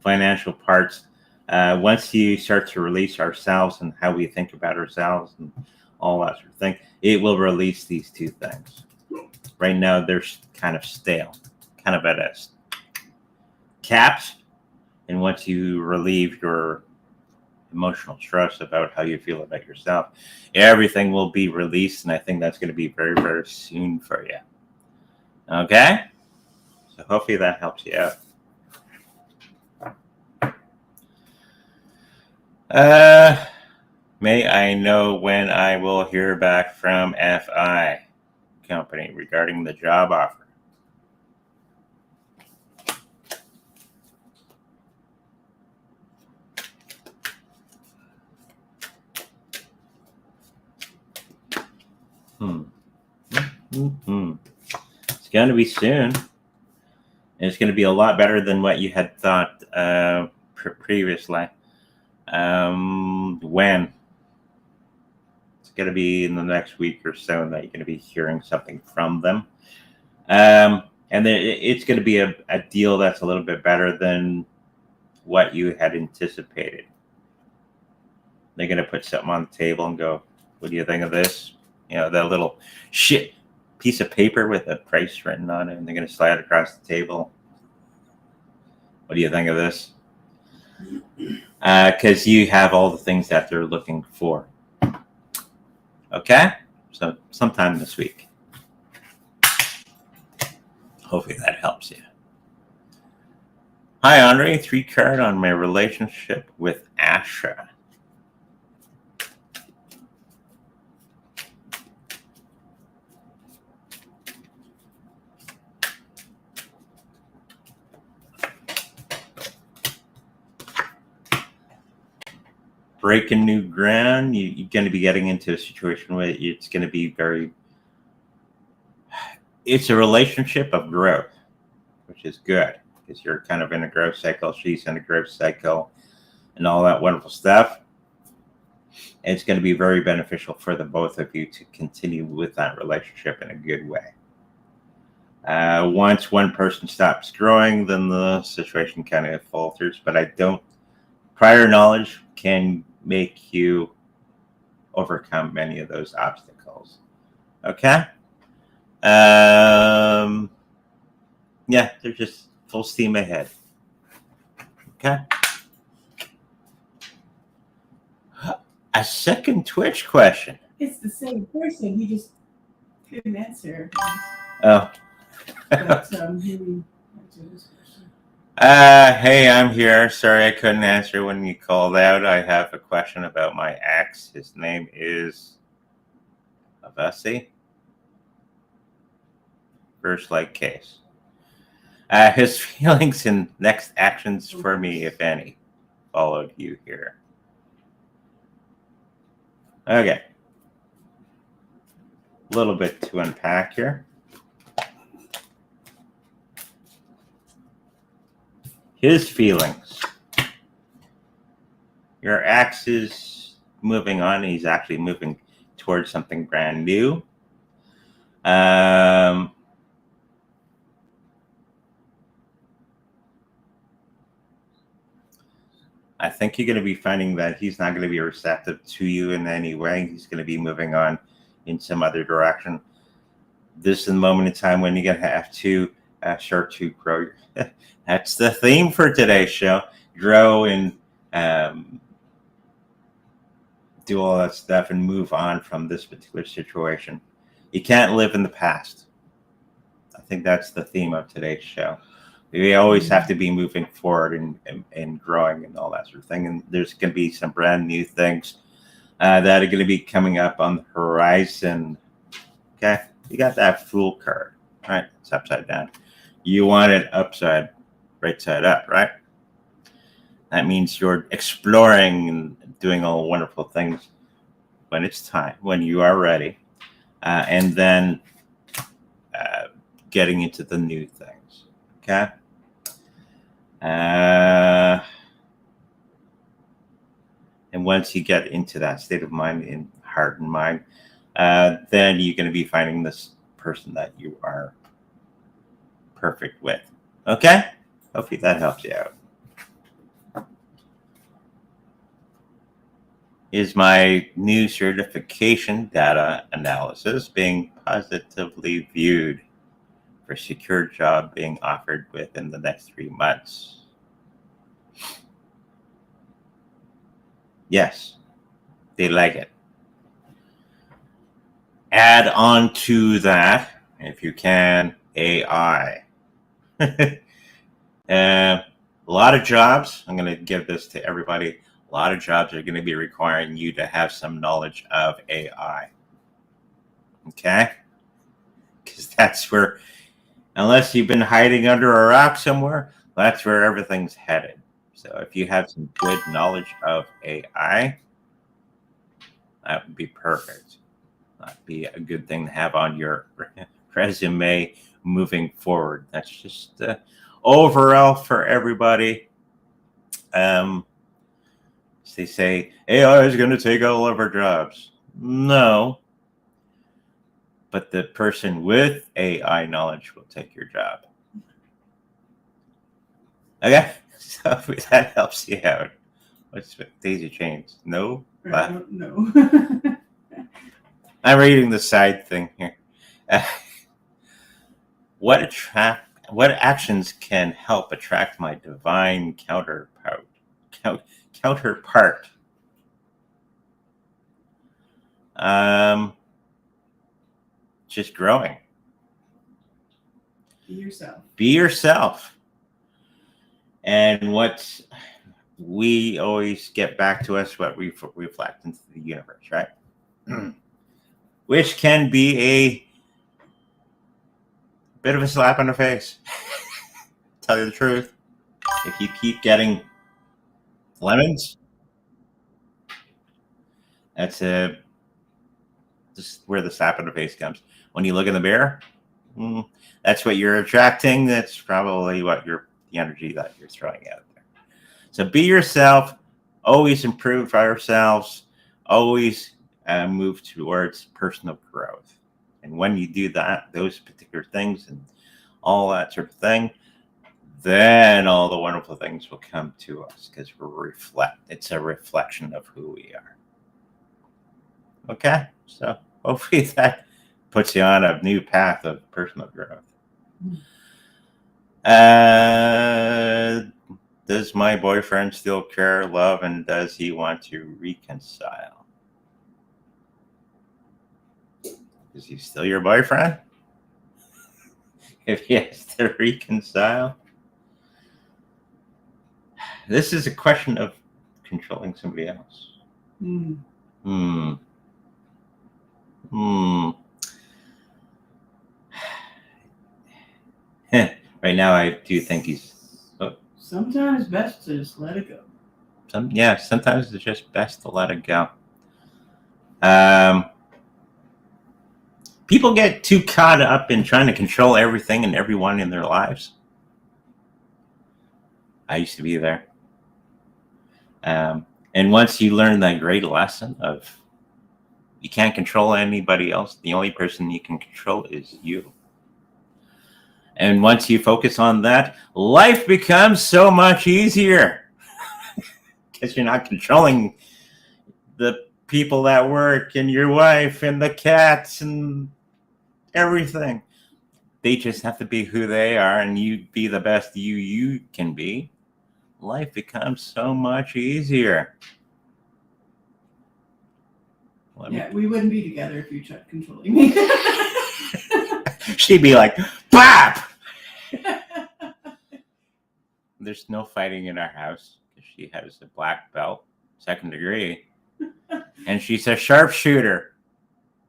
Speaker 2: financial parts. Once you start to release ourselves and how we think about ourselves and all that sort of thing, it will release these 2 things. Right now, they're kind of stale, kind of at a caps. And once you relieve your emotional stress about how you feel about yourself, everything will be released. And I think that's going to be very, very soon for you. Okay? So hopefully that helps you out. May I know when I will hear back from FI company regarding the job offer? It's going to be soon. And it's going to be a lot better than what you had thought previously. When? It's going to be in the next week or so that you're going to be hearing something from them. And it's going to be a deal that's a little bit better than what you had anticipated. They're going to put something on the table and go, what do you think of this? You know, that little shit piece of paper with a price written on it, and they're going to slide it across the table. What do you think of this? because you have all the things that they're looking for. Okay? So sometime this week. Hopefully that helps you. Hi, Andre. 3 card on my relationship with Asha. Breaking new ground. You're going to be getting into a situation where it's going to be it's a relationship of growth, which is good because you're kind of in a growth cycle. She's in a growth cycle and all that wonderful stuff. And it's going to be very beneficial for the both of you to continue with that relationship in a good way. Once one person stops growing, then the situation kind of falters. But prior knowledge can make you overcome many of those obstacles. Okay? Yeah, they're just full steam ahead. Okay? A second Twitch question.
Speaker 3: It's the same person. He just couldn't answer.
Speaker 2: Oh.
Speaker 3: But he answered this question.
Speaker 2: Hey, I'm here. Sorry I couldn't answer when you called out. I have a question about my ex. His name is Avasi. First like case. His feelings and next actions for me, if any, followed you here. Okay. A little bit to unpack here. His feelings. Your ex is moving on. He's actually moving towards something brand new. I think you're going to be finding that he's not going to be receptive to you in any way. He's going to be moving on in some other direction. This is the moment in time when you're going to have to start to grow. That's the theme for today's show. Grow and do all that stuff and move on from this particular situation. You can't live in the past. I think that's the theme of today's show. We always have to be moving forward and growing and all that sort of thing. And there's going to be some brand new things that are going to be coming up on the horizon. Okay, you got that Fool card, right? It's upside down. You want it upside, right side up, right? That means you're exploring and doing all wonderful things when it's time, when you are ready, and then getting into the new things. Okay. And once you get into that state of mind, in heart and mind, then you're going to be finding this person that you are perfect with. Okay? Hopefully that helps you out. Is my new certification data analysis being positively viewed for secure job being offered within the next 3 months? Yes, they like it. Add on to that, if you can, AI. A lot of jobs, I'm going to give this to everybody, a lot of jobs are going to be requiring you to have some knowledge of AI. Okay? Because that's where, unless you've been hiding under a rock somewhere, that's where everything's headed. So if you have some good knowledge of AI, that would be perfect. That'd be a good thing to have on your resume moving forward. That's just overall for everybody. They say AI is going to take all of our jobs. No. But the person with AI knowledge will take your job. Okay? So if that helps you out. What's Daisy Chains? No?
Speaker 3: No.
Speaker 2: I'm reading the side thing here. What actions can help attract my divine counterpart? counterpart. Just growing.
Speaker 3: Be yourself.
Speaker 2: Be yourself. And what we always get back to us, what we reflect into the universe, right? Which can be a bit of a slap on the face. Tell you the truth. If you keep getting lemons, that's this is where the slap on the face comes. When you look in the mirror, that's what you're attracting. That's probably what the energy that you're throwing out there. So be yourself. Always improve ourselves. Always move towards personal growth. And when you do that, those particular things and all that sort of thing, then all the wonderful things will come to us because it's a reflection of who we are. Okay? So hopefully that puts you on a new path of personal growth. Does my boyfriend still care, love, and does he want to reconcile? Is he still your boyfriend? If he has to reconcile? This is a question of controlling somebody else. Right now, I do think he's.
Speaker 3: Sometimes best to just let it go.
Speaker 2: Sometimes it's just best to let it go. People get too caught up in trying to control everything and everyone in their lives. I used to be there. And once you learn that great lesson of you can't control anybody else, the only person you can control is you. And once you focus on that, life becomes so much easier because you're not controlling the people at work and your wife and the cats and everything. They just have to be who they are, and you be the best you can be. Life becomes so much easier.
Speaker 3: We wouldn't be together if you tried controlling me.
Speaker 2: She'd be like, BAP! There's no fighting in our house because she has a black belt, 2nd degree, and she's a sharpshooter.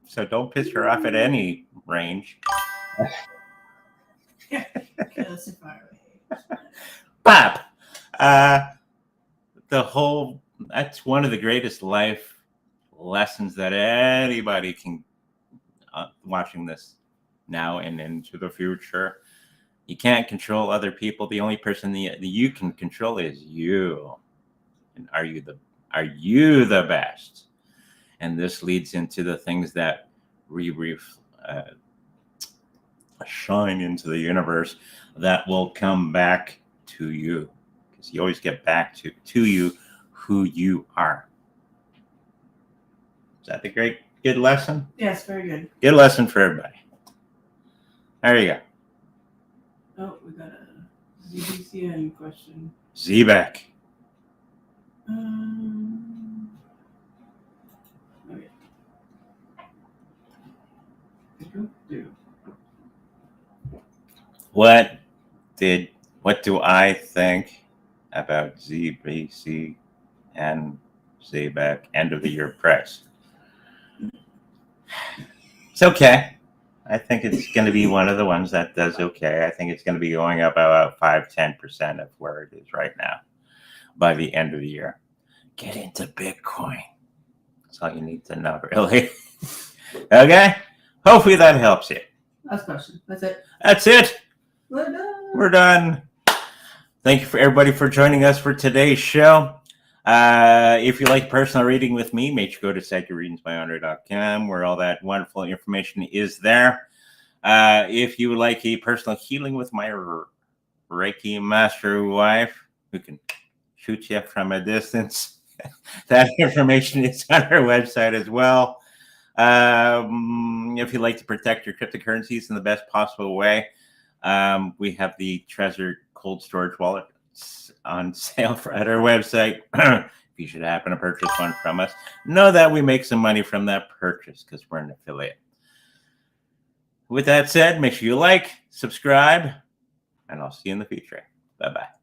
Speaker 2: So don't piss her off at any range. BAP! That's one of the greatest life lessons that anybody can watching this now and into the future. You can't control other people. The only person that you can control is you. And are you the best? And this leads into the things that we shine into the universe that will come back to you, because you always get back to you who you are. Is that the good lesson?
Speaker 3: Yes, very good.
Speaker 2: Good lesson for everybody. There you go.
Speaker 3: Oh, we got a ZBCN question.
Speaker 2: Zebek.
Speaker 3: Okay.
Speaker 2: What do I think about ZBC and Zebek end of the year price? It's okay. I think it's going to be one of the ones that does okay. I think it's going to be going up about 5-10% of where it is right now by the end of the year. Get into Bitcoin. That's all you need to know, really. Okay? Hopefully that helps you.
Speaker 3: Last question. That's it.
Speaker 2: That's it.
Speaker 3: We're done.
Speaker 2: We're done. Thank you for everybody for joining us for today's show. If you like personal reading with me, make sure to go to psychicreadingsbyandre.com where all that wonderful information is there. If you would like a personal healing with my Reiki master wife who can shoot you from a distance, that information is on our website as well. If you'd like to protect your cryptocurrencies in the best possible way, we have the Trezor cold storage wallet on sale at our website. If you should happen to purchase one from us, know that we make some money from that purchase because we're an affiliate. With that said, make sure you like, subscribe, and I'll see you in the future. Bye-bye.